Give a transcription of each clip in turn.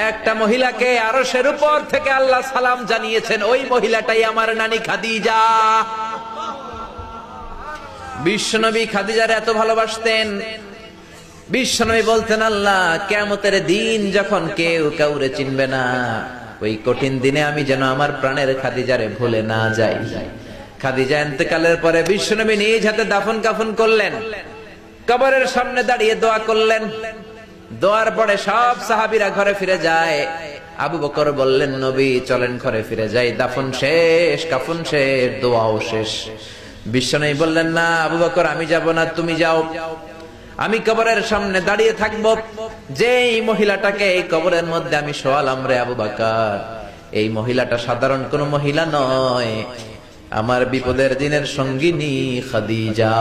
একটা মহিলাকে আরশের উপর থেকে আল্লাহ সালাম জানিয়েছেন, ওই মহিলাটাই আমার নানি খাদিজা। বিশ্বনবী খাদিজার এত ভালোবাসতেন, বিশ্বনবী বলতেন, আল্লাহ কিয়ামতের দিন যখন কেউ কাউরে চিনবে না, ওই কঠিন দিনে আমি যেন আমার প্রাণের খাদিজারে ভুলে না যাই। খাদিজা ইন্তেকালের পরে বিশ্বনবী নিজ হাতে দাফন কাফন করলেন, কবরের সামনে দাঁড়িয়ে দোয়া করলেন। দোয়ার পরে সব সাহাবীরা ঘরে ফিরে যায়। আবু বকর বললেন, নবী চলেন ঘরে ফিরে যাই, দাফন শেষ, কাফন শেষ, দোয়াও শেষ। বিশ্বনবী বললেন, না আবু বকর, আমি যাব না, তুমি যাও, আমি কবরের সামনে দাঁড়িয়ে থাকবো। যেই মহিলাটাকে এই কবরের মধ্যে আমি শোয়ালাম রে আবু বকর, এই মহিলাটা সাধারণ কোন মহিলা নয়, আমার বিপদের দিনের সঙ্গিনী খাদিজা।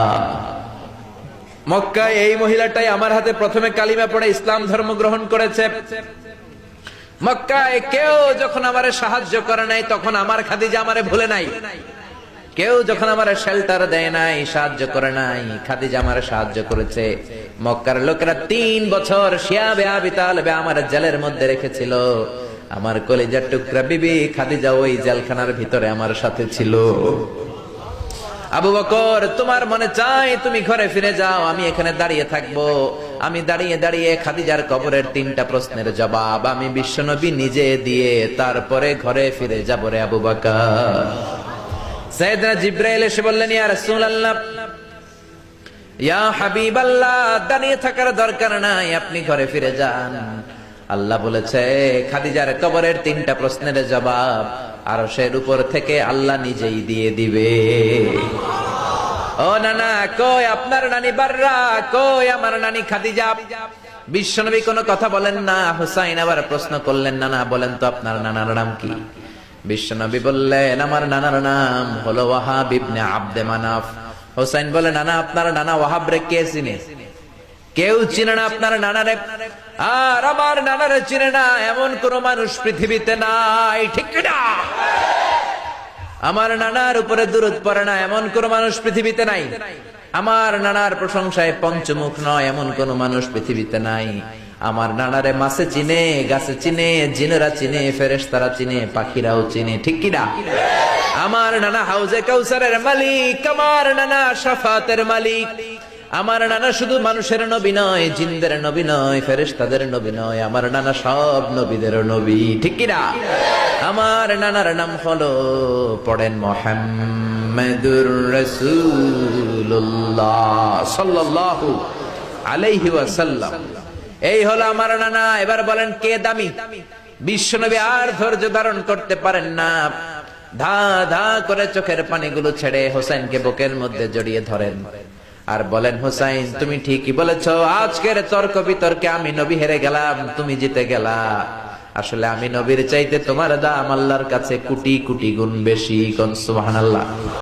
মক্কায় এই মহিলাটাই আমার হাতে প্রথমে কালিমা পড়ে ইসলাম ধর্ম গ্রহণ করেছে। মক্কায় কেউ যখন আমারে সাহায্য করে নাই, তখন আমার খাদিজা আমারে ভুলে নাই। কেউ যখন আমার শেল্টার দেয় নাই, সাহায্য করে নাই, খাদিজা আমার সাহায্য করেছে। মক্কার লোকেরা 3 বছর শিয়াবে আবি তালেবে আমার জেলের মধ্যে রেখেছিল। আমার কলিজার টুকরা বিবি খাদিজা ওই জেলখানার ভিতরে আমার সাথে ছিল। আবু বকর, তোমার মনে চাই তুমি ঘরে ফিরে যাও, আমি এখানে দাঁড়িয়ে থাকবো। আমি দাঁড়িয়ে দাঁড়িয়ে খাদিজার কবরের 3টা প্রশ্নের জবাব আমি বিশ্বনবী নিজে দিয়ে তারপরে ঘরে ফিরে যাব রে আবু বকর। সাইয়েদনা জিবরাইল এসে বললেন, ইয়া রাসূলুল্লাহ, ইয়া হাবিবাল্লাহ, দাঁড়িয়ে থাকার দরকার নাই, আপনি ঘরে ফিরে যান। আল্লাহ বলেছে, খাদিজার কবরের 3টা প্রশ্নের জবাব আরশের উপর থেকে আল্লাহ নিজেই দিয়ে দিবে। ও নানা, কই আপনার নানি বাররা, কই আমার নানি খাদিজা? বিশ্বনবী কোনো কথা বলেন না। হুসাইন আবার প্রশ্ন করলেন, নানা বলেন তো আপনার নানার নাম কি? বিশ্বনবী বললেন, আমার নানার নাম হলো ওয়াহাব ইবনে আব্দে মানাফ। হুসাইন বলে, নানা আপনার নানা ওয়াহাব রে কে চিনে? কেউ চিনে না আপনার নানারে। আর আমার নানারে চিনে না এমন কোন মানুষ পৃথিবীতে নাই, ঠিক না? আমার নানার উপরে দুরূদ পড়ে না এমন কোন মানুষ পৃথিবীতে নাই। আমার নানার প্রশংসায় পঞ্চমুখ নয় এমন কোন মানুষ পৃথিবীতে নাই। আমার নানারে মাছে চিনে, গাছে চিনে, জিনেরা চিনে, ফেরেশতারা চিনে, পাখিরাও চিনে, ঠিক কিনা? আমার নানা হাউজে কাউসারের মালিক, আমার নানা শাফাতের মালিক। আমার নানা শুধু মানুষের নবী নয়, জিনদের নবী নয়, ফেরেশতাদের নবী নয়, আমার নানা সব নবীদের নবী, ঠিক কিনা? আমার নানার নাম হলো, পড়েন, মুহাম্মাদুর রাসূলুল্লাহ সাল্লাল্লাহু আলাইহি ওয়াসাল্লাম। এই হলো আমার নানা। এবার বলেন, কে দামি? বিশ্বনবী আর ধৈর্য ধারণ করতে পারেন না, ধা ধা করে চোখের পানিগুলো ছেড়ে হোসেনকে বুকের মধ্যে জড়িয়ে ধরেন আর বলেন, হোসাইন তুমি ঠিকই বলেছ, আজকের তর্ক বিতর্কে আমি নবী হেরে গেলাম, তুমি জিতে গেলা। আসলে আমি নবীর চাইতে তোমার দাম আল্লাহর কাছে কোটি কোটি গুণ বেশি। কোন সুবহানাল্লাহ।